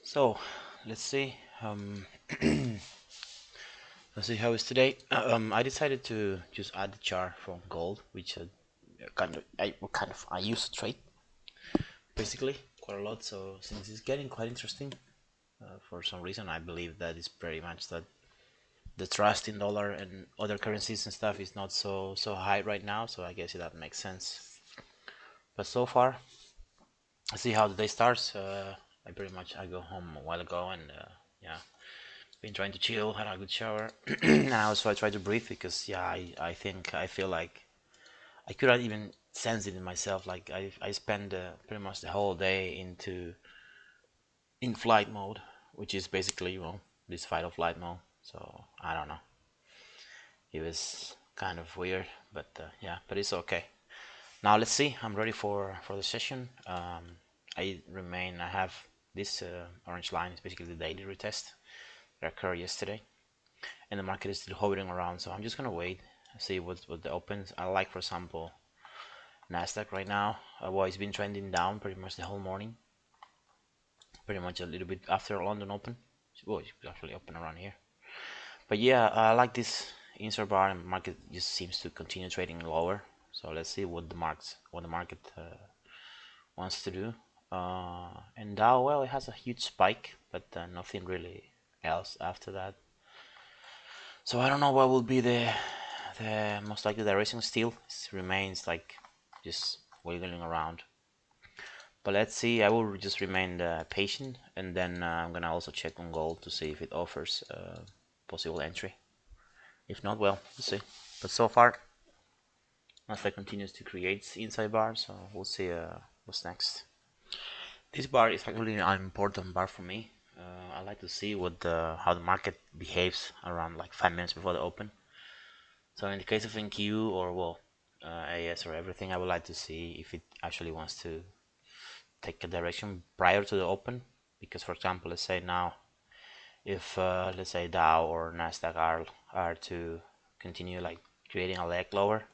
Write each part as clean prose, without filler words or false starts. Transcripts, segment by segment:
So let's see. Let's see how it's today. I decided to just add the chart from gold, which I used to trade basically quite a lot. So since it's getting quite interesting, for some reason I believe that it's pretty much that the trust in dollar and other currencies and stuff is not so high right now. So I guess that makes sense. But so far, I see how the day starts. I go home a while ago and yeah, been trying to chill, had a good shower, and also I try to breathe because yeah, I think I feel like I could not even sense it in myself. Like I spend pretty much the whole day into in flight mode, which is basically this fight or flight mode. So I don't know. It was kind of weird, but yeah, but it's okay. Now let's see. I'm ready for the session. I have this orange line is basically the daily retest that occurred yesterday, and the market is still hovering around. So I'm just gonna wait, see what the opens. I like, for example, Nasdaq right now. Well, it's been trending down pretty much the whole morning, pretty much a little bit after London open. Well, it's actually open around here. But yeah, I like this insert bar, and market just seems to continue trading lower. So let's see what the market wants to do. And Dow, well, it has a huge spike, but nothing really else after that. So I don't know what will be the most likely direction. Still, it remains like just wiggling around. But let's see. I will just remain patient, and then I'm gonna also check on gold to see if it offers possible entry. If not, well, we'll see. But so far, Nasdaq continues to create inside bar, so we'll see what's next. This bar is actually an important bar for me. I like to see how the market behaves around like 5 minutes before the open. So in the case of NQ or well, AS or everything, I would like to see if it actually wants to take a direction prior to the open. Because for example, let's say now, if let's say Dow or Nasdaq are to continue like creating a leg lower,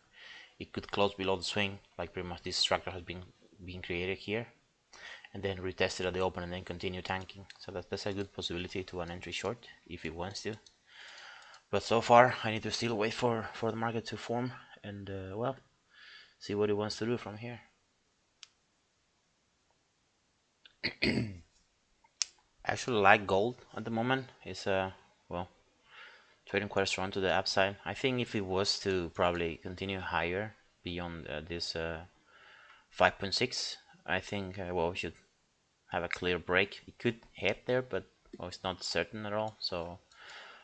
it could close below the swing, like pretty much this structure has been created here, and then retest it at the open and then continue tanking. So that's a good possibility to an entry short if it wants to. But so far, I need to still wait for the market to form and well, see what it wants to do from here. I actually like gold at the moment. It's well, trading quite strong to the upside. I think if it was to probably continue higher beyond this 5.6, I think well, we should have a clear break. It could head there, but well, it's not certain at all. So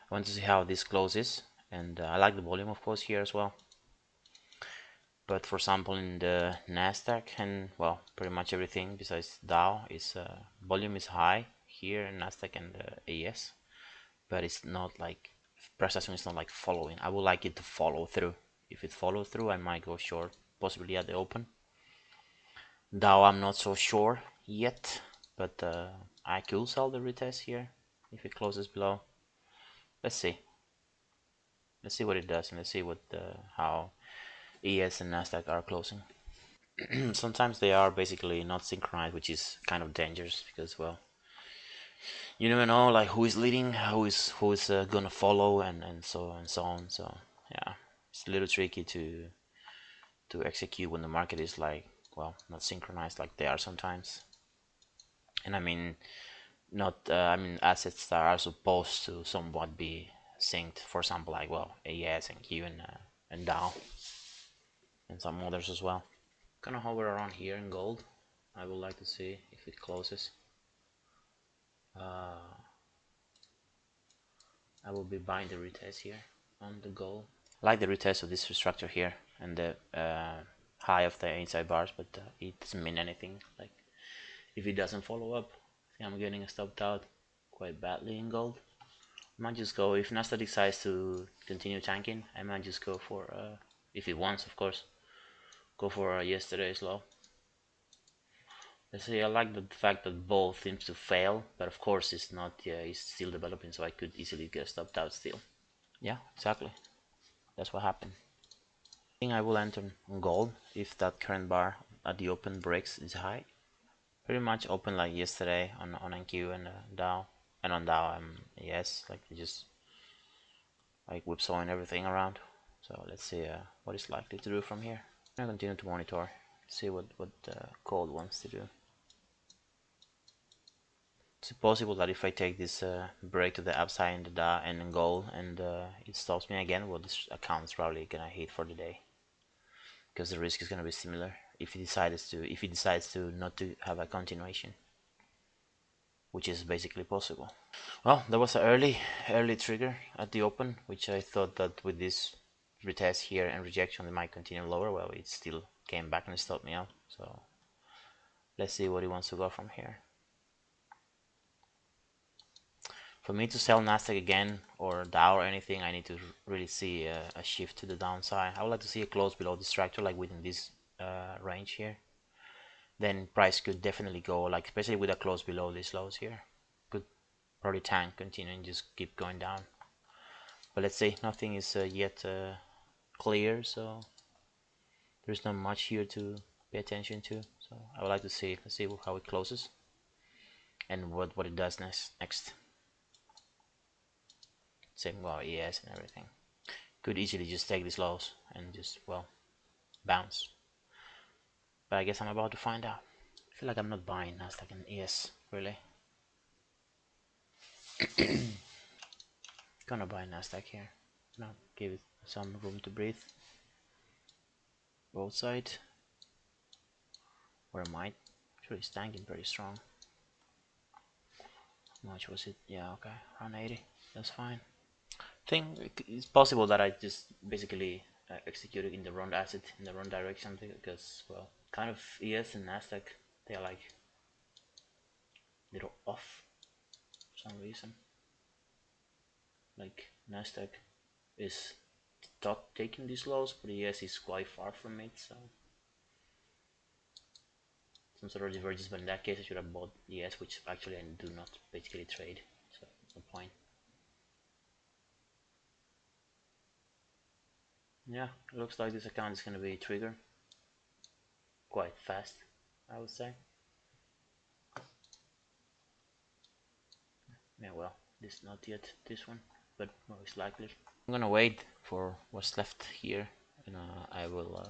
I want to see how this closes, and I like the volume, of course, here as well. But for example, in the Nasdaq and well, pretty much everything besides Dow is volume is high here in Nasdaq and AES, but it's not like price action is not like following. I would like it to follow through. If it follows through, I might go short, possibly at the open. Dow, I'm not so sure yet, but I could sell the retest here if it closes below. Let's see. Let's see what it does, and let's see what how ES and Nasdaq are closing. Sometimes they are basically not synchronized, which is kind of dangerous because well, you never know like who is leading, who is gonna follow, and so on. So yeah, it's a little tricky to execute when the market is like well not synchronized like they are sometimes. And I mean not I mean assets that are supposed to somewhat be synced. For example, like well AES and Q and Dow and some others as well. Gonna hover around here in gold. I would like to see if it closes. Uh, I will be buying the retest here on the gold. I like the retest of this structure here and the high of the inside bars, but it doesn't mean anything. Like if it doesn't follow up, I think I'm getting stopped out quite badly in gold. I might just go if Nasdaq decides to continue tanking. I might just go for if it wants, of course, go for yesterday's low. Let's see, I like the fact that both seems to fail, but of course it's not. Yeah, it's still developing, so I could easily get stopped out still. Yeah, exactly. That's what happened. I think I will enter on gold if that current bar at the open breaks is high. Pretty much open like yesterday on NQ and Dow, and on Dow yes, like just like whipsawing everything around. So let's see what it's likely to do from here. I continue to monitor, see what Cold wants to do. It's possible that if I take this break to the upside in the DA and in gold and it stops me again, well, this account's probably gonna hit for the day because the risk is gonna be similar if he decides to not to have a continuation, which is basically possible. Well, there was an early trigger at the open, which I thought that with this retest here and rejection it might continue lower. Well, it still came back and stopped me out. So let's see what he wants to go from here. For me to sell Nasdaq again or Dow or anything, I need to really see a shift to the downside. I would like to see a close below this structure, like within this range here. Then price could definitely go, like especially with a close below these lows here, could probably tank, continue, and just keep going down. But let's see, nothing is yet clear, so there's not much here to pay attention to. So I would like to see, let's see how it closes and what it does next. Same, well, ES and everything. Could easily just take these lows and just, well, bounce. But I guess I'm about to find out. I feel like I'm not buying Nasdaq and ES, really. Gonna buy Nasdaq here. Now give it some room to breathe. Both sides. Or I might. Actually, it's tanking pretty strong. How much was it? Yeah, okay, around 80. That's fine. Think it's possible that I just basically executed in the wrong asset in the wrong direction because, well, kind of ES and Nasdaq, they're like little off for some reason. Like Nasdaq is taking these lows, but ES is quite far from it, so some sort of divergence. But in that case, I should have bought ES, which actually I do not basically trade, so no point. Yeah, it looks like this account is going to be triggered quite fast, I would say. Yeah, well, this not yet this one, but most likely. I'm gonna wait for what's left here, and I will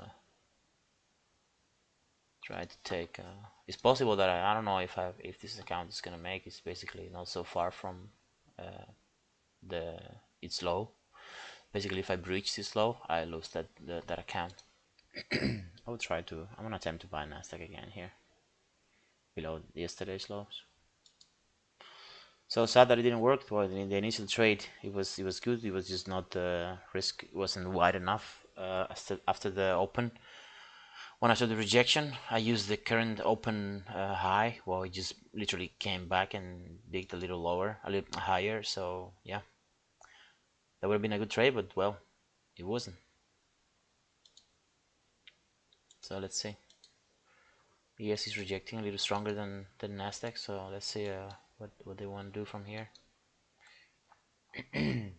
try to take. It's possible that I don't know if this account is gonna make. It's basically not so far from uh, the its low. Basically, if I breach this low, I lose that account. I will try to. I'm gonna attempt to buy Nasdaq again here below yesterday's lows. So sad that it didn't work. Well, in the initial trade, it was good. It was just not risk wasn't wide enough after the open. When I saw the rejection, I used the current open high. Well, it just literally came back and digged a little lower, a little higher. So yeah, that would have been a good trade, but well, it wasn't. So let's see. ES is rejecting a little stronger than Nasdaq. So let's see what they want to do from here. It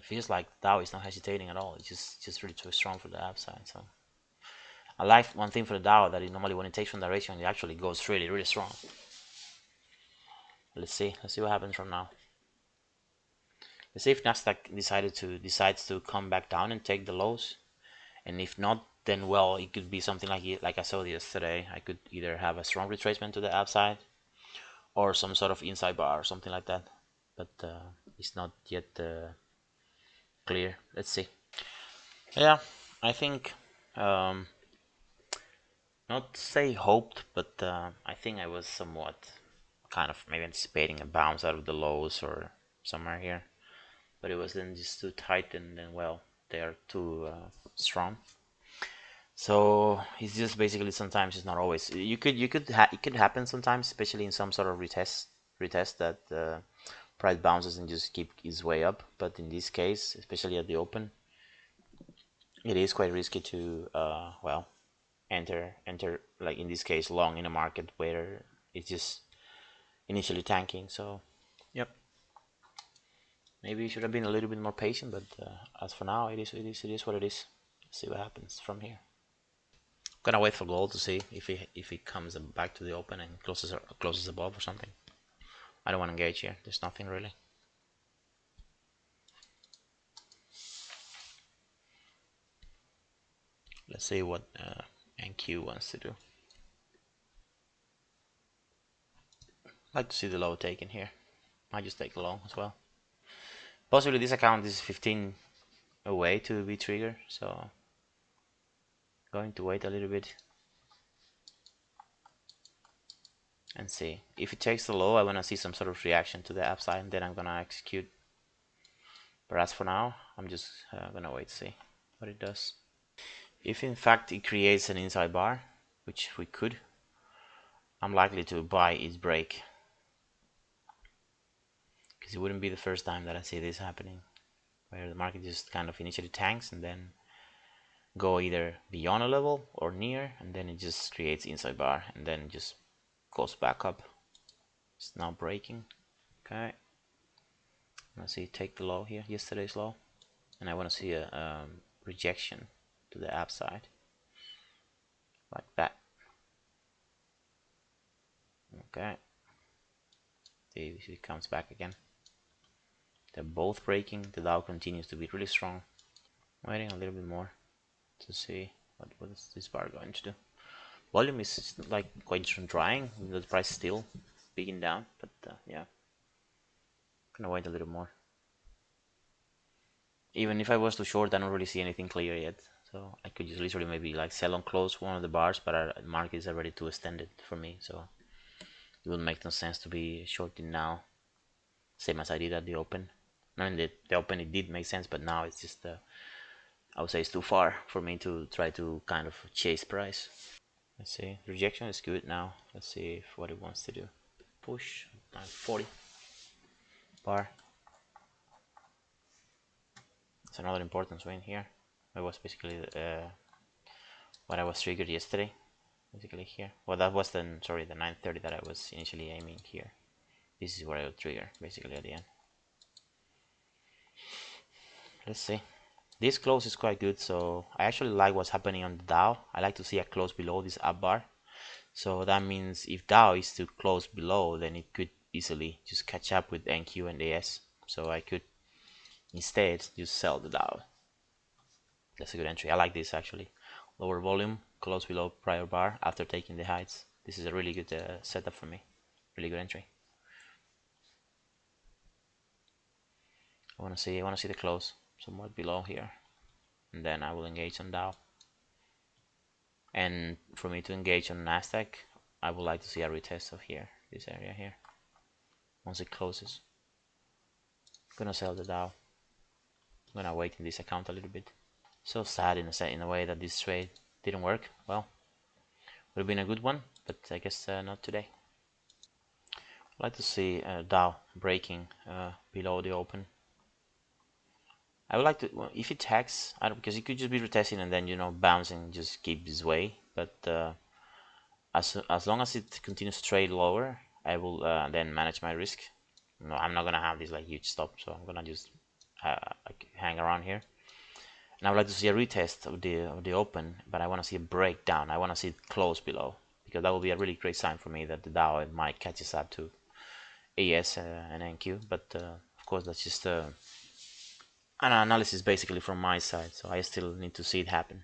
feels like Dow is not hesitating at all. It's just really too strong for the upside. So I like one thing for the Dow that it normally when it takes one direction, it actually goes really strong. Let's see what happens from now. Let's see if Nasdaq decides to come back down and take the lows, and if not, then well, it could be something like I saw yesterday. I could either have a strong retracement to the upside, or some sort of inside bar or something like that. But it's not yet clear. Let's see. Yeah, I think not say hoped, but I think I was somewhat kind of maybe anticipating a bounce out of the lows or somewhere here, but it was then just too tight, and then well, they are too strong. So it's just basically sometimes it's not always. It could happen sometimes, especially in some sort of retest that price bounces and just keep its way up. But in this case, especially at the open, it is quite risky to well, enter like in this case long in a market where it's just initially tanking. So yep, maybe you should have been a little bit more patient, but as for now, it is what it is. Let's see what happens from here. Okay. Gonna wait for gold to see if it comes back to the open and closes above or something. I don't want to engage here. There's nothing really. Let's see what NQ wants to do. I'd like to see the low taken here. I just take the low as well. Possibly this account is 15 away to be trigger, so going to wait a little bit and see. If it takes the low, I want to see some sort of reaction to the upside, and then I'm gonna execute. But as for now, I'm just gonna wait to see what it does. If in fact it creates an inside bar, which we could, I'm likely to buy its break, because it wouldn't be the first time that I see this happening, where the market just kind of initially tanks and then go either beyond a level or near, and then it just creates inside bar and then just goes back up. It's now breaking. Okay, let's see, take the low here, yesterday's low, and I want to see a rejection to the upside like that. Okay, see if it comes back again. They're both breaking. The Dow continues to be really strong. Waiting a little bit more to see what is this bar going to do. Volume is like quite drying. The price is still peaking down, but yeah, gonna wait a little more. Even if I was too short, I don't really see anything clear yet, so I could just literally maybe like sell on close one of the bars, but the market is already too extended for me, so it would make no sense to be shorting now, same as I did at the open. I mean, the open it did make sense, but now it's just I would say it's too far for me to try to kind of chase price. Let's see, rejection is good now. Let's see if what it wants to do. Push 40 bar. It's another important swing here. It was basically what I was triggered yesterday. Basically here. Well, that was the 930 that I was initially aiming here. This is where I would trigger basically at the end. Let's see. This close is quite good, so I actually like what's happening on the Dow. I like to see a close below this up bar. So that means if Dow is to close below, then it could easily just catch up with NQ and AS. So I could instead just sell the Dow. That's a good entry. I like this actually. Lower volume, close below prior bar after taking the heights. This is a really good setup for me. Really good entry. I want to see the close somewhat below here, and then I will engage on Dow. And for me to engage on Nasdaq, I would like to see a retest of here, this area here. Once it closes, I'm gonna sell the Dow. I'm gonna wait in this account a little bit. So sad in a way that this trade didn't work. Well, would have been a good one, but I guess not today. I'd like to see Dow breaking below the open. I would like to, well, if it tags, I don't, because it could just be retesting and then bouncing, just keep this way. But as long as it continues to trade lower, I will then manage my risk. No, I'm not gonna have this like huge stop, so I'm gonna just like hang around here. And I would like to see a retest of the open, but I want to see a breakdown. I want to see it close below, because that will be a really great sign for me that the Dow might catches up to AS and NQ. But of course, that's just an analysis basically from my side, so I still need to see it happen,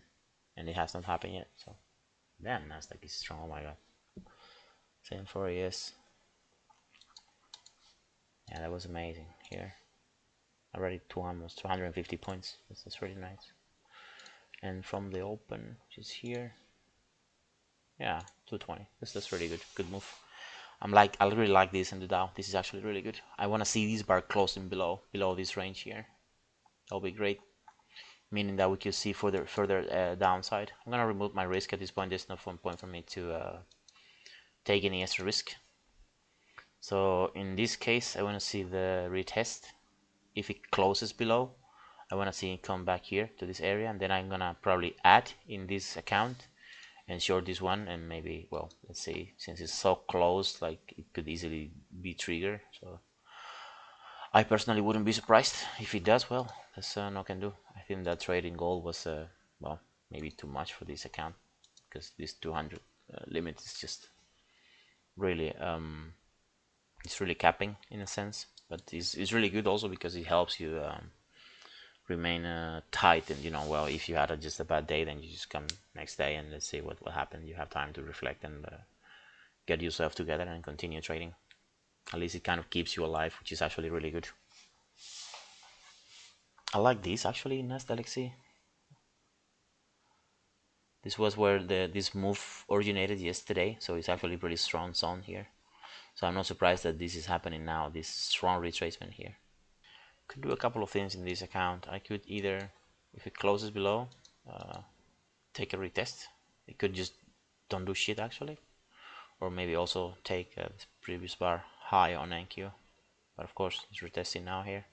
and it has not happened yet. So damn, Nasdaq is strong. Oh my god. Same for AS. Yeah, that was amazing here. Already almost 250 points. That's really nice. And from the open, which is here, yeah, 220. That's really good. Good move. I really like this in the Dow. This is actually really good. I want to see this bar closing below this range here. That'll be great, meaning that we could see further downside. I'm gonna remove my risk at this point. There's no point for me to take any extra risk. So in this case, I want to see the retest. If it closes below, I want to see it come back here to this area, and then I'm gonna probably add in this account and short this one, and maybe, well, let's see, since it's so close, like it could easily be triggered. So I personally wouldn't be surprised if it does. Well, that's no can do. I think that trade in gold was well, maybe too much for this account, because this 200 limit is just really it's really capping in a sense, but it's really good also because it helps you remain tight, and well, if you had just a bad day, then you just come next day and let's see what happened. You have time to reflect and get yourself together and continue trading. At least it kind of keeps you alive, which is actually really good. I like this actually in NestGalaxy. This was where this move originated yesterday, so it's actually pretty strong zone here. So I'm not surprised that this is happening now, this strong retracement here. Could do a couple of things in this account. I could either, if it closes below, take a retest. It could just don't do shit actually, or maybe also take this previous bar high on NQ. But of course, it's retesting now here.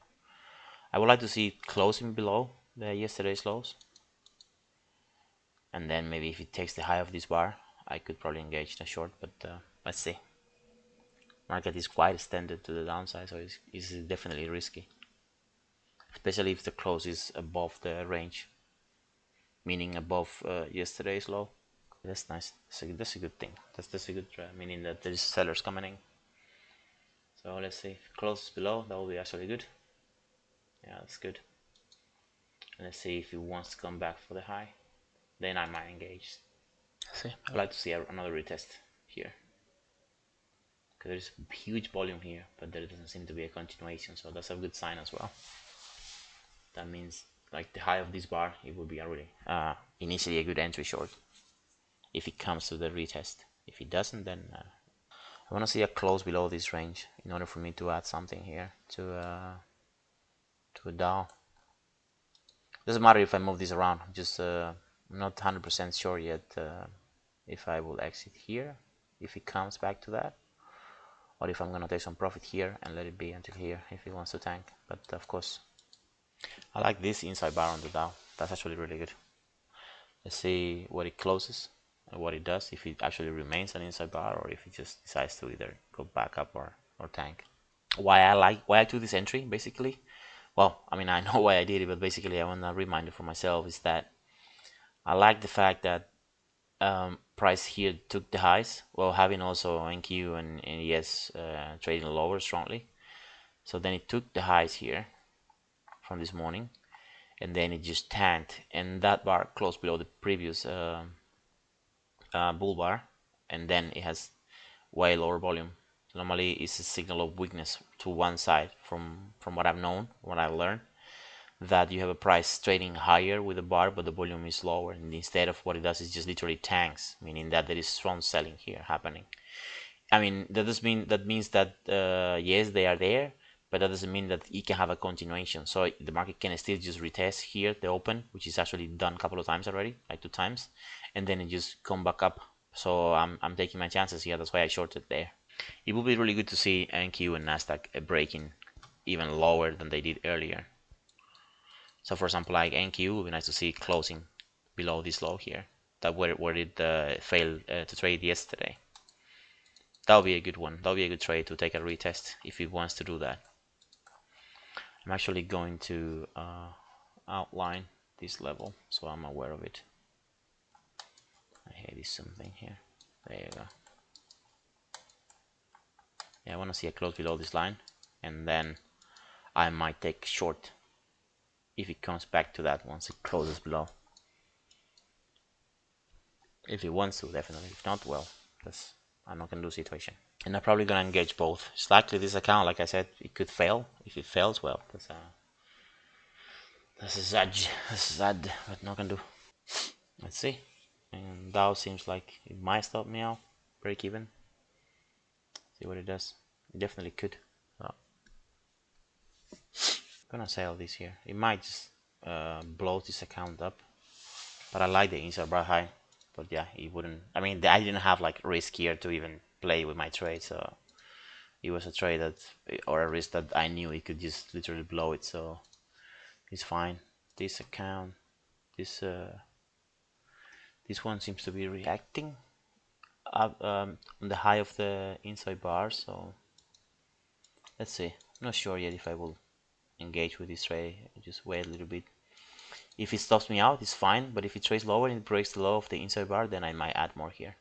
I would like to see it closing below the yesterday's lows, and then maybe if it takes the high of this bar, I could probably engage in a short. But let's see. Market is quite extended to the downside, so it's definitely risky, especially if the close is above the range, meaning above yesterday's low. That's nice. That's a good thing. That's a good meaning that there is sellers coming in. So let's see. If it closes below, that will be actually good. Yeah, that's good. And let's see if it wants to come back for the high. Then I might engage. Let's see. I'd like to see another retest here, because there's huge volume here, but there doesn't seem to be a continuation. So that's a good sign as well. That means like the high of this bar, it would be a really initially a good entry short if it comes to the retest. If it doesn't, then I want to see a close below this range in order for me to add something here to a Dow. Doesn't matter if I move this around. I'm just not 100% sure yet if I will exit here, if it comes back to that, or if I'm gonna take some profit here and let it be until here if it wants to tank. But of course, I like this inside bar on the Dow. That's actually really good. Let's see what it closes and what it does, if it actually remains an inside bar or if it just decides to either go back up or tank. Why I took this entry basically, well, I mean, I know why I did it, but basically I want a reminder for myself is that I like the fact that price here took the highs while having also NQ and ES trading lower strongly. So then it took the highs here from this morning, and then it just tanked, and that bar closed below the previous bull bar, and then it has way lower volume. Normally it's a signal of weakness to one side, from what I've known, what I've learned, that you have a price trading higher with a bar but the volume is lower, and instead of what it does is just literally tanks, meaning that there is strong selling here happening. I mean, that means that yes, they are there, but that doesn't mean that it can have a continuation. So the market can still just retest here the open, which is actually done a couple of times already, like 2 times, and then it just come back up. So I'm taking my chances here. That's why I shorted there. It would be really good to see NQ and Nasdaq breaking even lower than they did earlier. So for example, like NQ, it would be nice to see it closing below this low here, that where it failed to trade yesterday. That would be a good one. That would be a good trade to take a retest if it wants to do that. I'm actually going to outline this level so I'm aware of it. I hate something here. There you go. Yeah, I want to see a close below this line, and then I might take short if it comes back to that once it closes below. If it wants to, definitely. If not, well, that's I'm not gonna do situation. And I'm probably gonna engage both. It's likely this account, like I said, it could fail. If it fails, well, that's a sad, but not gonna do. Let's see. And Dow seems like it might stop me out. Break even. See what it does. It definitely could. So, gonna sell this here. It might just blow this account up. But I like the inside bar high. But yeah, it wouldn't. I mean, I didn't have like risk here to even play with my trade, so it was a trade that, or a risk that I knew it could just literally blow it. So it's fine. This account, this this one seems to be reacting up on the high of the inside bar. So let's see. I'm not sure yet if I will engage with this trade. Just wait a little bit. If it stops me out, it's fine, but if it trades lower and it breaks the low of the inside bar, then I might add more here.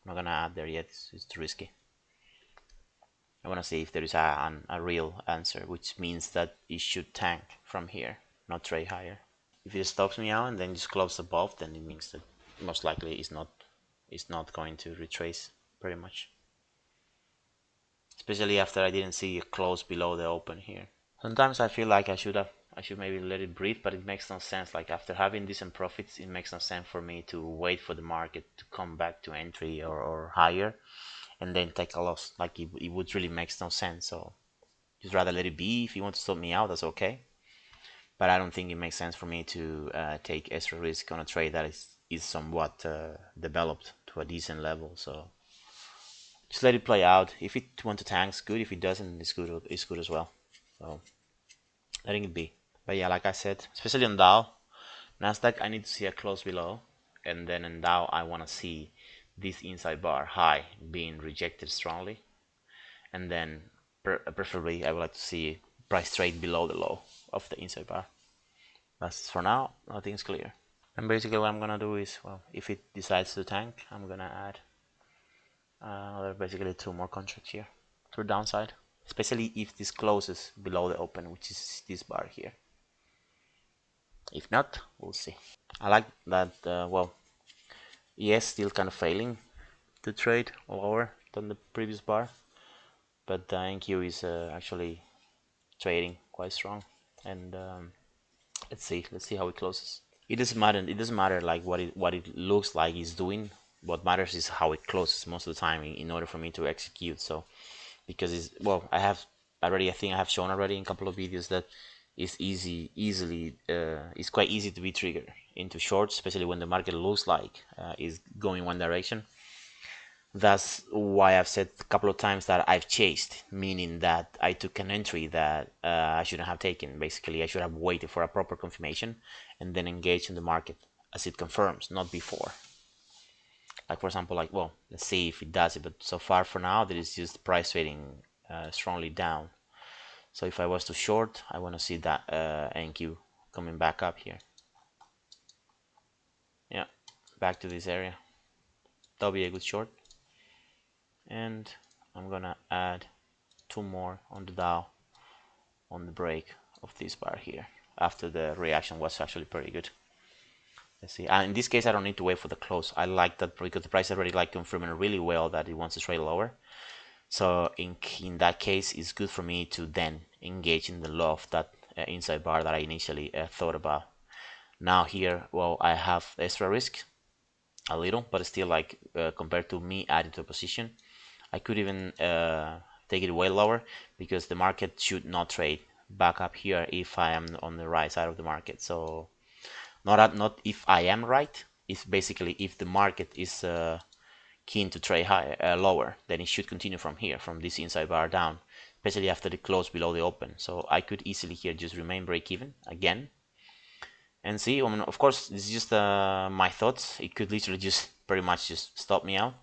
I'm not gonna add there yet, it's too risky. I wanna see if there is a real answer, which means that it should tank from here, not trade higher. If it stops me out and then just close above, then it means that most likely it's not going to retrace pretty much. Especially after I didn't see a close below the open here. Sometimes I feel like I should maybe let it breathe, but it makes no sense. Like after having decent profits, it makes no sense for me to wait for the market to come back to entry or higher and then take a loss. Like it would really makes no sense. So just rather let it be. If you want to stop me out, that's okay. But I don't think it makes sense for me to take extra risk on a trade that is somewhat developed to a decent level. So just let it play out. If it wants to tank, it's good. If it doesn't, it's good. It's good as well. So letting it be. But yeah, like I said, especially on Dow, Nasdaq, I need to see a close below, and then in Dow, I want to see this inside bar high being rejected strongly, and then preferably I would like to see price trade below the low of the inside bar. But for now, nothing's clear. And basically, what I'm gonna do is, well, if it decides to tank, I'm gonna add another basically 2 more contracts here to the downside, especially if this closes below the open, which is this bar here. If not, we'll see. I like that, well, ES still kind of failing to trade lower than the previous bar, but the NQ is actually trading quite strong, and let's see how it closes. It doesn't matter like what it looks like it's doing. What matters is how it closes most of the time in order for me to execute. So because it's, well, I think I have shown already in a couple of videos that it's it's quite easy to be triggered into shorts, especially when the market looks like is going one direction. That's why I've said a couple of times that I've chased, meaning that I took an entry that I shouldn't have taken. Basically, I should have waited for a proper confirmation and then engaged in the market as it confirms, not before. Like for example, like, well, let's see if it does it, but so far for now, there is just price trading strongly down. So if I was to short, I want to see that NQ coming back up here. Yeah, back to this area. That'll be a good short. And I'm gonna add 2 more on the Dow on the break of this bar here after the reaction was actually pretty good. Let's see. And in this case, I don't need to wait for the close. I like that because the price already like confirming really well that it wants to trade lower. So in that case, it's good for me to then engage in the low of that inside bar that I initially thought about. Now here, well, I have extra risk, a little, but still like compared to me adding to a position, I could even take it way lower because the market should not trade back up here if I am on the right side of the market. So not if I am right, if basically if the market is keen to trade higher, lower, then it should continue from here, from this inside bar down, especially after the close below the open. So I could easily here just remain break even again and see. I mean, of course, this is just my thoughts. It could literally just pretty much just stop me out.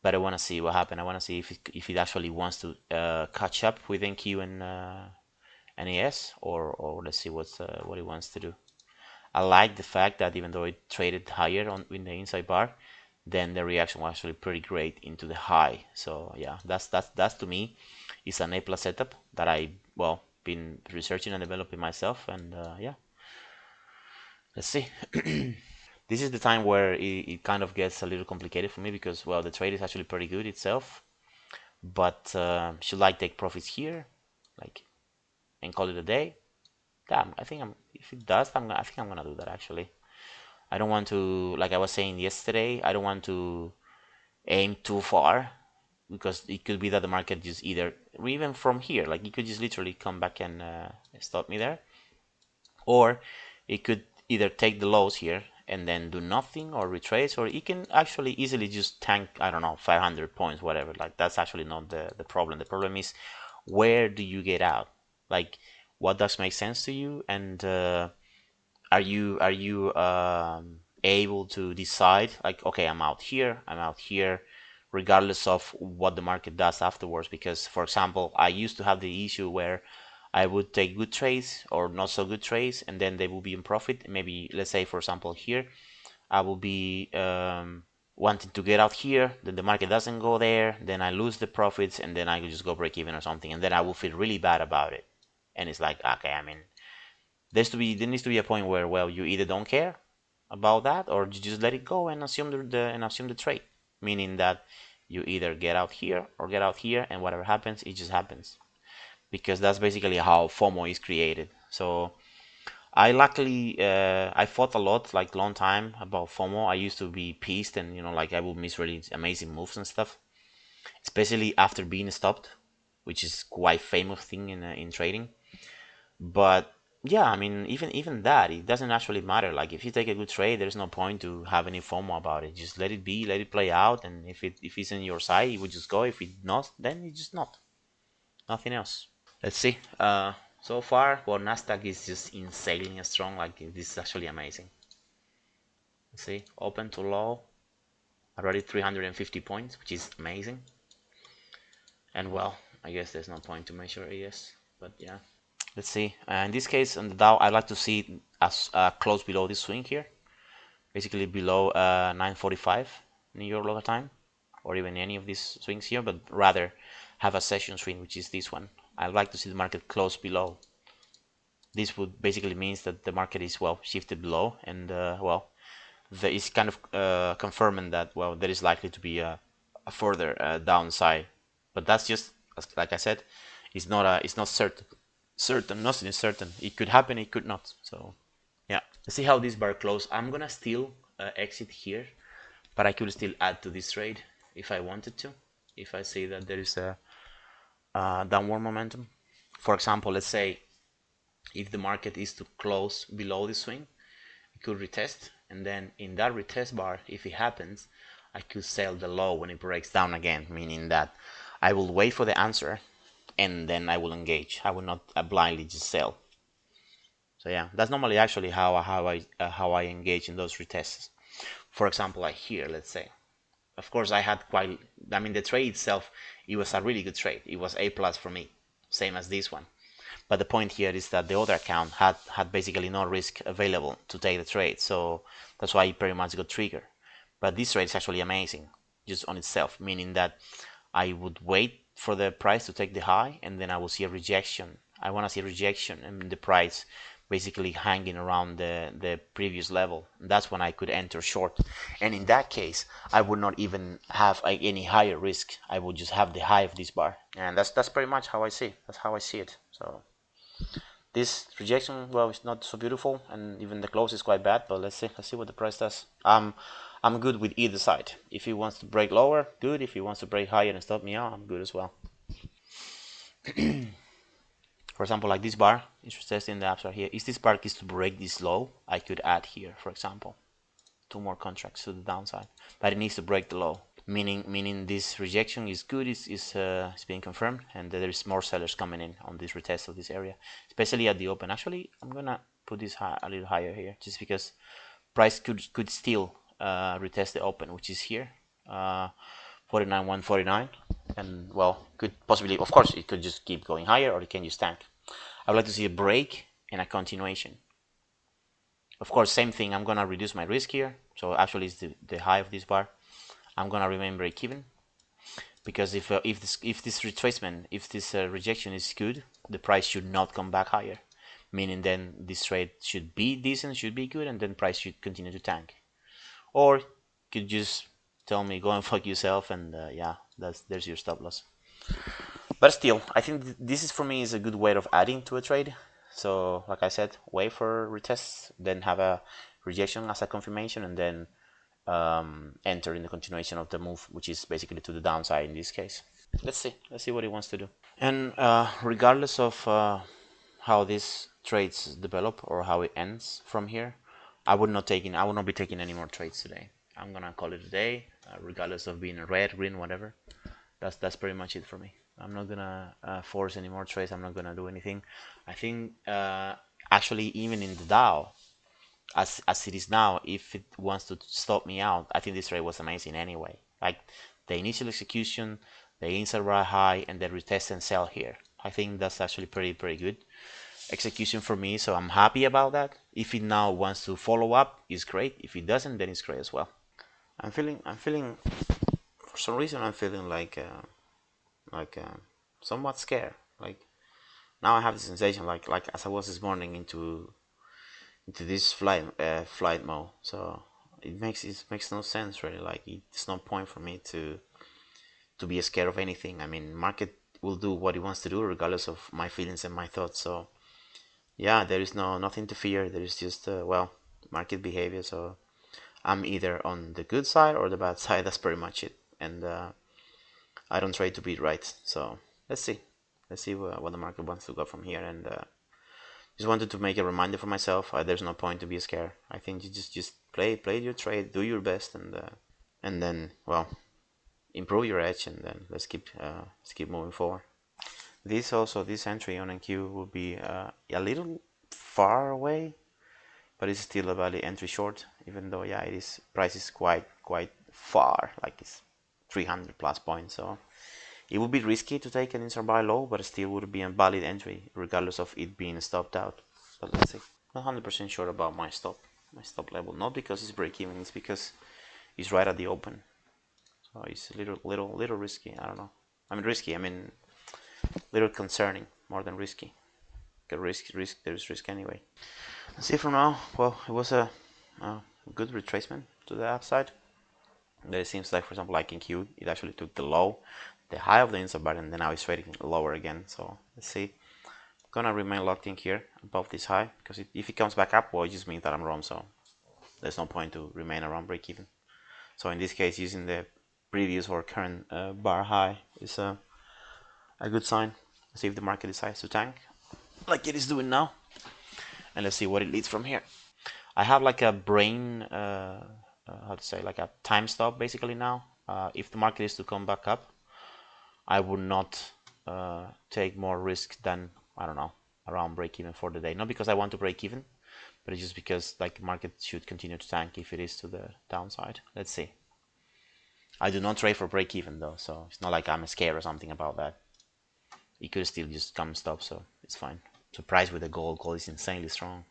But I want to see what happened. I want to see if it actually wants to catch up with NQ and NAS, or let's see what it wants to do. I like the fact that even though it traded higher in the inside bar, then the reaction was actually pretty great into the high. So yeah, that's to me is an A+ setup that I, well, been researching and developing myself, and yeah, let's see. This is the time where it kind of gets a little complicated for me because, well, the trade is actually pretty good itself, but should I take profits here, like, and call it a day? Damn, I think if it does, I think I'm gonna do that actually. I don't want to, like I was saying yesterday, I don't want to aim too far because it could be that the market just either, even from here, like it could just literally come back and stop me there, or it could either take the lows here and then do nothing or retrace, or it can actually easily just tank, I don't know, 500 points, whatever. Like that's actually not the problem. The problem is where do you get out? Like what does make sense to you, and are you able to decide like, okay, I'm out here, regardless of what the market does afterwards? Because for example, I used to have the issue where I would take good trades or not so good trades, and then they will be in profit. Maybe let's say, for example, here I will be wanting to get out here, then the market doesn't go there, then I lose the profits, and then I could just go break even or something, and then I will feel really bad about it. And it's like, okay, I mean, there needs to be a point where, well, you either don't care about that, or you just let it go and assume the trade, meaning that you either get out here or get out here, and whatever happens, it just happens, because that's basically how FOMO is created. So I luckily I fought a lot, like long time, about FOMO. I used to be pissed, and like I would miss really amazing moves and stuff, especially after being stopped, which is quite famous thing in trading. But yeah, I mean, even that, it doesn't actually matter. Like if you take a good trade, there's no point to have any FOMO about it. Just let it be, let it play out, and if it's in your side, you would just go. If it's not, then it's just not. Nothing else. Let's see. So far, well, Nasdaq is just insanely strong. Like this is actually amazing. Let's see, open to low, already 350 points, which is amazing. And well, I guess there's no point to measure AS, but yeah. Let's see. In this case, on the Dow, I like to see it as close below this swing here, basically below 9:45 New York local time, or even any of these swings here, but rather have a session swing, which is this one. I like to see the market close below. This would basically means that the market is well shifted below, and well, there is kind of confirming that well there is likely to be a further downside, but that's just like I said, it's not certain, nothing is certain. It could happen, it could not. So yeah, let's see how this bar close. I'm gonna still exit here, but I could still add to this trade if I wanted to, if I see that there is a downward momentum. For example, let's say if the market is to close below the swing, it could retest, and then in that retest bar, if it happens, I could sell the low when it breaks down again, meaning that I will wait for the answer and then I will engage. I will not blindly just sell. So yeah, that's normally actually how I engage in those retests. For example, like here, let's say. Of course, I mean, the trade itself, it was a really good trade. It was A plus for me, same as this one. But the point here is that the other account had basically no risk available to take the trade, so that's why it pretty much got triggered. But this trade is actually amazing, just on itself, meaning that I would wait for the price to take the high, and then I will see a rejection. I want to see a rejection and the price basically hanging around the previous level. That's when I could enter short, and in that case I would not even have any higher risk. I would just have the high of this bar, and that's pretty much how I see. That's how I see it. So this rejection, well, it's not so beautiful, and even the close is quite bad. But let's see what the price does. I'm good with either side. If he wants to break lower, good. If he wants to break higher and stop me out, I'm good as well. For example, like this bar, interested in the upside here. If this bar is to break this low, I could add here, for example, 2 more contracts to the downside, but it needs to break the low. Meaning this rejection is good, is being confirmed, and there is more sellers coming in on this retest of this area, especially at the open. Actually, I'm gonna put this a little higher here, just because price could still retest the open, which is here, 49,149, and well, could possibly, of course, it could just keep going higher, or it can just tank. I would like to see a break and a continuation. Of course, same thing, I'm gonna reduce my risk here, so actually it's the high of this bar. I'm gonna remain break even, because if this retracement, if this rejection is good, the price should not come back higher, meaning then this trade should be decent, should be good, and then price should continue to tank. Or you could just tell me go and fuck yourself, and yeah, there's your stop loss. But still, I think this is, for me, is a good way of adding to a trade. So like I said, wait for retests, then have a rejection as a confirmation, and then enter in the continuation of the move, which is basically to the downside in this case. Let's see what he wants to do. And regardless of how these trades develop or how it ends from here, I will not be taking any more trades today. I'm gonna call it a day, regardless of being red, green, whatever. That's pretty much it for me. I'm not gonna force any more trades. I'm not gonna do anything. I think actually, even in the Dow, as it is now, if it wants to stop me out, I think this trade was amazing anyway. Like the initial execution, the inside right high, and the retest and sell here. I think that's actually pretty good execution for me, so I'm happy about that. If it now wants to follow up, it's great. If it doesn't, then it's great as well. I'm feeling for some reason I'm feeling like somewhat scared. Like now I have the sensation like as I was this morning into this flight mode. So it makes no sense really. Like it's no point for me to be scared of anything. I mean, market will do what it wants to do regardless of my feelings and my thoughts. So yeah, there is nothing to fear. There is just well, market behavior. So I'm either on the good side or the bad side. That's pretty much it. And I don't try to be right. So let's see. Let's see what the market wants to go from here. And just wanted to make a reminder for myself. There's no point to be scared. I think you just play your trade, do your best, and then well, improve your edge, and then let's keep moving forward. This entry on NQ will be a little far away, but it's still a valid entry short. Even though yeah, it is price is quite far, like it's 300 plus points. So it would be risky to take an inside buy low, but it still would be a valid entry regardless of it being stopped out. But let's see. Not 100% sure about my stop level. Not because it's break even, it's because it's right at the open. So it's a little risky. I don't know. I mean risky. I mean little concerning more than risky. There's risk anyway. Let's see from now. Well, it was a good retracement to the upside. It seems like, for example, like in Q, it actually took the high of the inside bar, and then now it's trading lower again. So let's see. Gonna remain locked in here above this high, because if it comes back up, well, it just means that I'm wrong. So there's no point to remain around break even. So in this case, using the previous or current bar high is a good sign. Let's see if the market decides to tank like it is doing now, and let's see what it leads from here. I have like a brain, how to say, like a time stop basically now. If the market is to come back up, I would not take more risk than, I don't know, around break even for the day. Not because I want to break even, but it's just because like market should continue to tank if it is to the downside. Let's see. I do not trade for break even though, so it's not like I'm scared or something about that. It could still just come and stop, so it's fine. Surprised with the gold. Gold is insanely strong.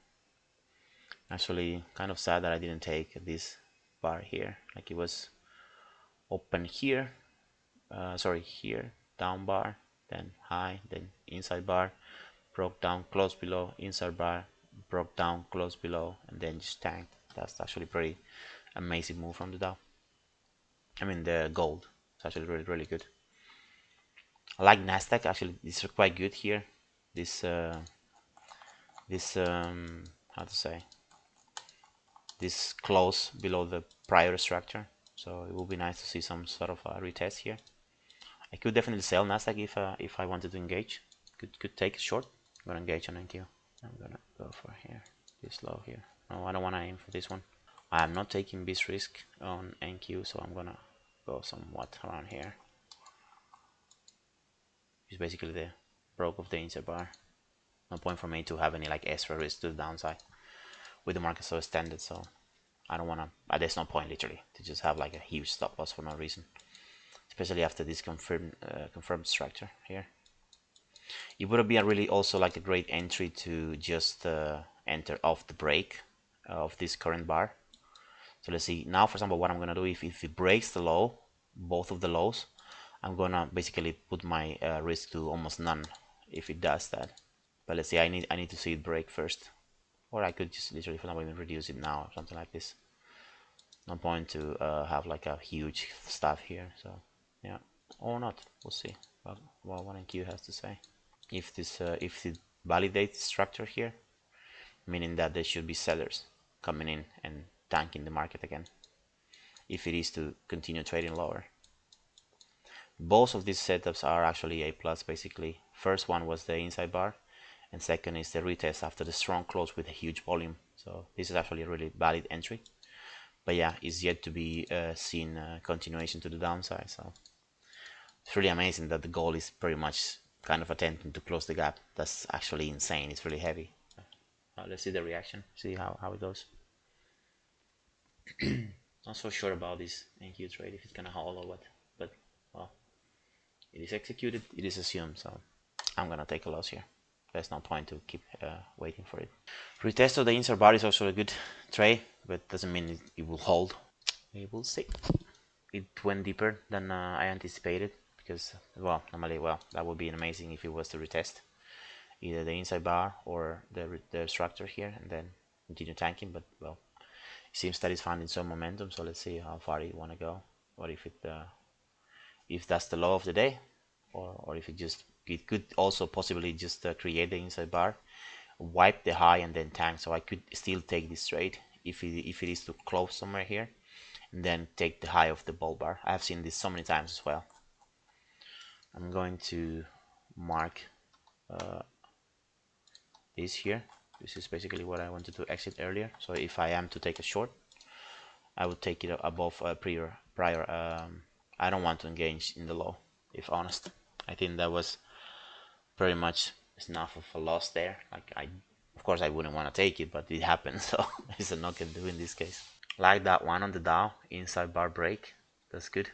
Actually, kind of sad that I didn't take this bar here. Like it was open here, sorry, here, down bar, then high, then inside bar, broke down close below, inside bar, broke down close below, and then just tanked. That's actually pretty amazing move from the Dow. I mean the gold. It's actually really good. I like Nasdaq. Actually, it's quite good here. This how to say, this close below the prior structure. So it would be nice to see some sort of a retest here. I could definitely sell Nasdaq if I wanted to engage. Could take a short. I'm gonna engage on NQ. I'm gonna go for here, this low here. No, I don't wanna aim for this one. I am not taking this risk on NQ, so I'm gonna go somewhat around here. It's basically the broke of the inside bar. No point for me to have any like extra risk to the downside with the market so extended. So I don't wanna. There's no point literally to just have like a huge stop loss for no reason, especially after this confirmed structure here. It would be a really also like a great entry to just enter off the break of this current bar. So let's see now, for example, what I'm gonna do if it breaks the low, both of the lows, I'm gonna basically put my risk to almost none if it does that. But let's see, I need to see it break first, or I could just literally, for example, even reduce it now or something like this. No point to have like a huge stuff here. So yeah, or not, we'll see what NQ has to say. If it validates structure here, meaning that there should be sellers coming in and tanking the market again if it is to continue trading lower. Both of these setups are actually A plus basically. First one was the inside bar, and second is the retest after the strong close with a huge volume. So this is actually a really valid entry. But yeah, it's yet to be seen continuation to the downside. So it's really amazing that the goal is pretty much kind of attempting to close the gap. That's actually insane. It's really heavy. Let's see the reaction, see how it goes. Not so sure about this NQ trade, if it's gonna hold or what, but well, it is executed, it is assumed, so I'm gonna take a loss here. There's no point to keep waiting for it. Retest of the inside bar is also a good trade, but doesn't mean it will hold. We will see. It went deeper than I anticipated because, well, normally, well, that would be amazing if it was to retest either the inside bar or the structure here and then continue tanking. But well, it seems that it's finding some momentum. So let's see how far you want to go, or if that's the low of the day, or if it could also possibly just create the inside bar, wipe the high and then tank. So I could still take this trade if it is to close somewhere here and then take the high of the bull bar. I've seen this so many times as well. I'm going to mark this here. This is basically what I wanted to exit earlier. So if I am to take a short, I would take it above prior. I don't want to engage in the low, if honest. I think that was pretty much enough of a loss there. Like of course I wouldn't want to take it, but it happened, so it's a not gonna do in this case. Like that one on the Dow, inside bar break. That's good.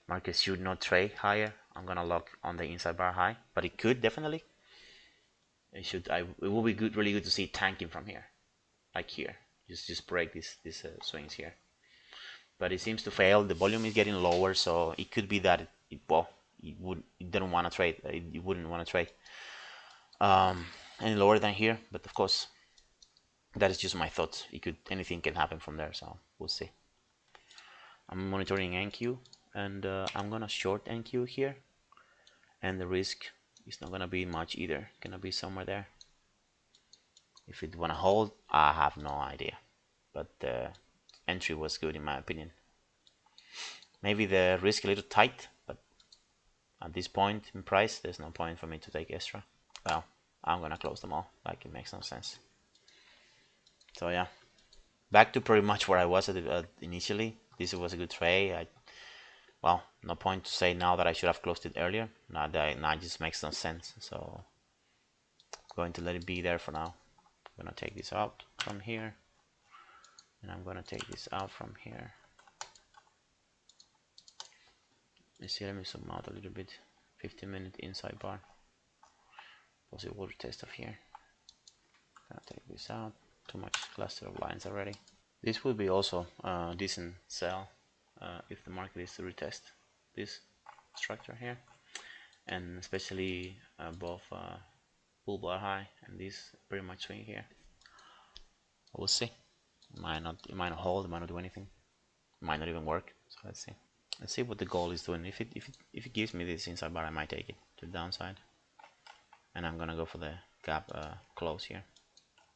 Market should not trade higher. I'm gonna lock on the inside bar high, but it could definitely. It will be good, really good to see tanking from here, like here. Just break these swings here. But it seems to fail. The volume is getting lower, so it could be that it didn't want to trade. It wouldn't want to trade any lower than here. But of course, that is just my thoughts. Anything can happen from there, so we'll see. I'm monitoring NQ, and I'm gonna short NQ here, and the risk is not gonna be much either. Gonna be somewhere there. If it wanna hold, I have no idea, but the entry was good in my opinion. Maybe the risk a little tight, but at this point in price, there's no point for me to take extra. Well, I'm gonna close them all. Like, it makes no sense. So yeah, back to pretty much where I was initially. This was a good trade. Well, no point to say now that I should have closed it earlier. Now it just makes no sense. So I'm going to let it be there for now. I'm gonna take this out from here, and I'm gonna take this out from here. Let me zoom out a little bit. 15-minute inside bar. Possible retest of here. Gonna take this out. Too much cluster of lines already. This will be also a decent sell if the market is to retest this structure here, and especially above bull bar high and this pretty much swing here. We'll see. It might not hold. It might not do anything. It might not even work. So let's see. Let's see what the goal is doing. If it gives me this inside bar, I might take it to the downside, and I'm gonna go for the gap close here.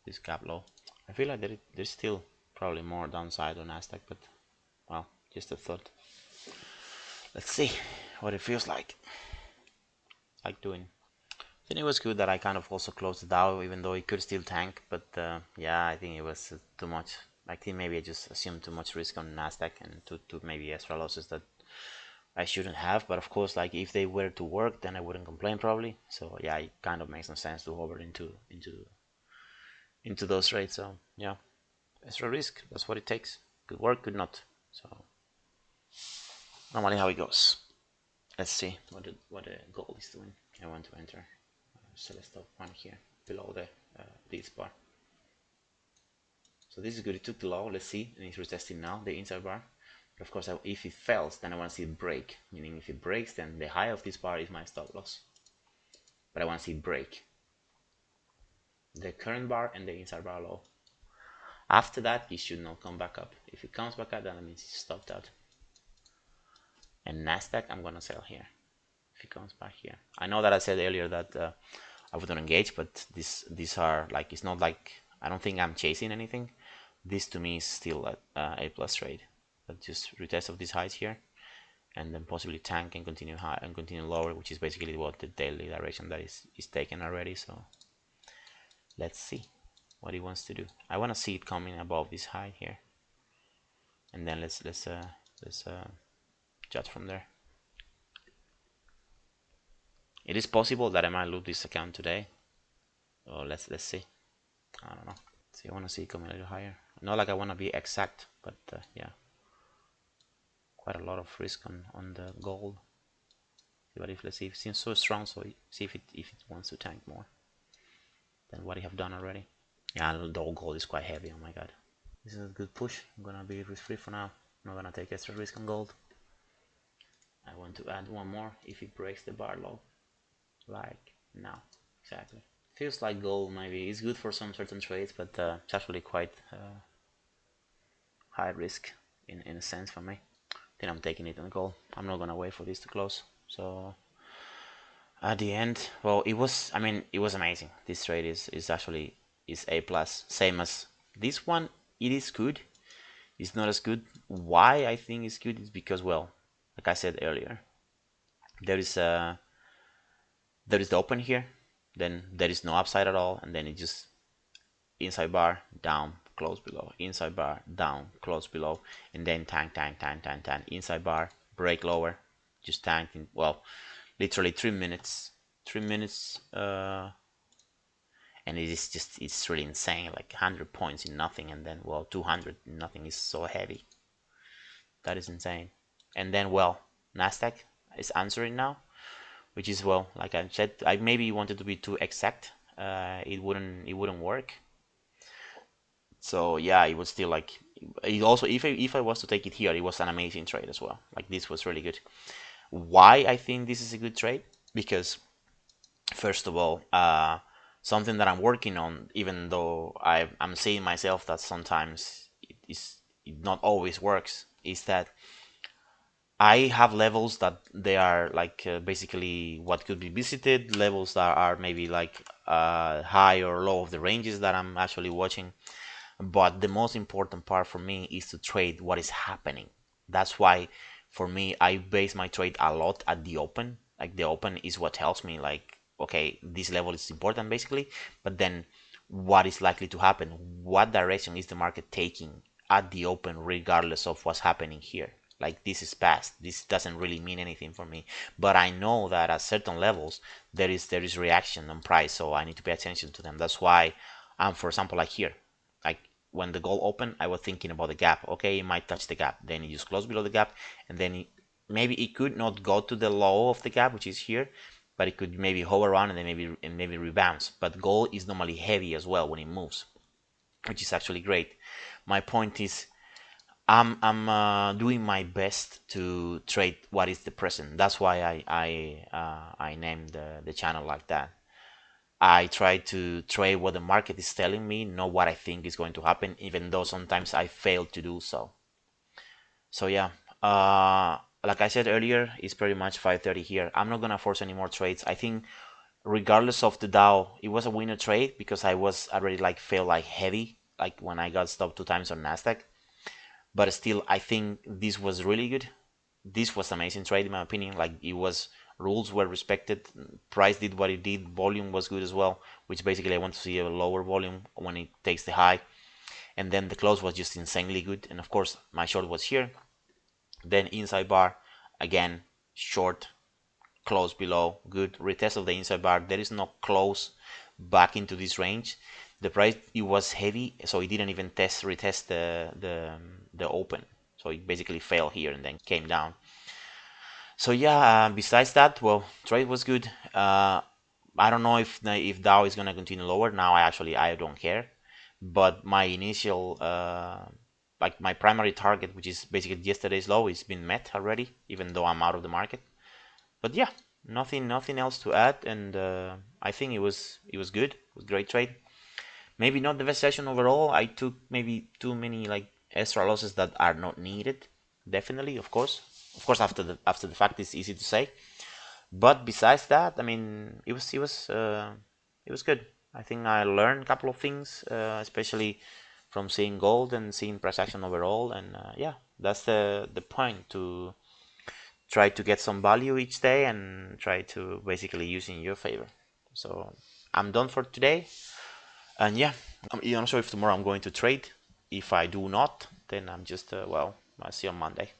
This gap low. I feel like there's still probably more downside on Nasdaq, but well, just a thought. Let's see what it feels like doing. I think it was good that I kind of also closed the Dow, even though it could still tank. But yeah, I think it was too much. I think maybe I just assumed too much risk on Nasdaq and took maybe extra losses that I shouldn't have. But of course, like if they were to work, then I wouldn't complain probably. So yeah, it kind of makes no sense to hover into those trades. So yeah, extra risk. That's what it takes. Could work, could not. So normally how it goes. Let's see what the goal is doing. I want to enter Celeste one here below the this bar. So this is good. It took the low. Let's see, and it's retesting now the inside bar. But of course, if it fails, then I want to see it break. Meaning, if it breaks, then the high of this bar is my stop loss. But I want to see it break the current bar and the inside bar low. After that, it should not come back up. If it comes back up, then it means it's stopped out. And Nasdaq, I'm gonna sell here if it comes back here. I know that I said earlier that I wouldn't engage, but these are like, it's not like, I don't think I'm chasing anything. This to me is still a plus trade. But just retest of these highs here, and then possibly tank and continue high and continue lower, which is basically what the daily direction that is taken already. So let's see what he wants to do. I want to see it coming above this high here, and then let's judge from there. It is possible that I might lose this account today. So let's see. I don't know. See, I want to see it coming a little higher. Not like I want to be exact, but yeah, quite a lot of risk on the gold. But if let's see, if it seems so strong, so see if it wants to tank more than what I have done already. Yeah, the whole gold is quite heavy. Oh my god, this is a good push. I'm gonna be risk free for now. I'm not gonna take extra risk on gold. I want to add one more if it breaks the bar low, like now. Exactly. Feels like gold maybe is good for some certain trades, but it's actually quite high risk in a sense for me. Then I'm taking it on gold. I'm not gonna wait for this to close. So at the end, well, it was. I mean, it was amazing. This trade is actually is A plus, same as this one. It is good. It's not as good. Why I think it's good is because, well, like I said earlier, there is a there is the open here, then there is no upside at all, and then it just inside bar down, close below, inside bar down, close below, and then tank, inside bar, break lower, just tanked in, well, literally 3 minutes, 3 minutes, and it is just, it's really insane, like 100 points in nothing, and then, well, 200 in nothing is so heavy. That is insane. And then, well, Nasdaq is answering now, which is, well, like I said, I maybe wanted to be too exact. It wouldn't work. So yeah, it was still like, it also, if I was to take it here, it was an amazing trade as well. Like this was really good. Why I think this is a good trade? Because first of all, something that I'm working on, even though I'm seeing myself that sometimes it not always works, is that I have levels that they are like basically what could be visited, levels that are maybe like high or low of the ranges that I'm actually watching. But the most important part for me is to trade what is happening. That's why for me I base my trade a lot at the open. Like the open is what tells me like, okay, this level is important basically, but then what is likely to happen? What direction is the market taking at the open regardless of what's happening here? Like this is past. This doesn't really mean anything for me. But I know that at certain levels there is reaction on price, so I need to pay attention to them. That's why I'm, for example, like here, like when the goal opened, I was thinking about the gap. Okay, it might touch the gap. Then it just closed below the gap, and then maybe it could not go to the low of the gap, which is here, but it could maybe hover around and then maybe rebounds. But gold is normally heavy as well when it moves, which is actually great. My point is, I'm doing my best to trade what is the present. That's why I named the channel like that. I try to trade what the market is telling me, not what I think is going to happen, even though sometimes I fail to do so. So yeah, like I said earlier, it's pretty much 5:30 here. I'm not gonna force any more trades. I think regardless of the Dow, it was a winner trade because I was already like felt like heavy, like when I got stopped 2 times on Nasdaq. But still, I think this was really good. This was amazing trade in my opinion. Like it was, rules were respected, price did what it did, volume was good as well, which basically I want to see a lower volume when it takes the high, and then the close was just insanely good, and of course my short was here. Then inside bar again, short, close below, good retest of the inside bar. There is no close back into this range. The price, it was heavy, so it didn't even retest the open, so it basically fell here and then came down. So yeah, besides that, well, trade was good. I don't know if Dow is gonna continue lower. Now I don't care, but my initial like my primary target, which is basically yesterday's low, is been met already, even though I'm out of the market. But yeah, nothing else to add, and I think it was good. It was a great trade. Maybe not the best session overall. I took maybe too many like extra losses that are not needed. Definitely, of course, after the fact, it's easy to say. But besides that, I mean, it was good. I think I learned a couple of things, especially from seeing gold and seeing price action overall. And yeah, that's the point, to try to get some value each day and try to basically use in your favor. So I'm done for today. And yeah, I'm not sure if tomorrow I'm going to trade. If I do not, then I'm just, well, I'll see you on Monday.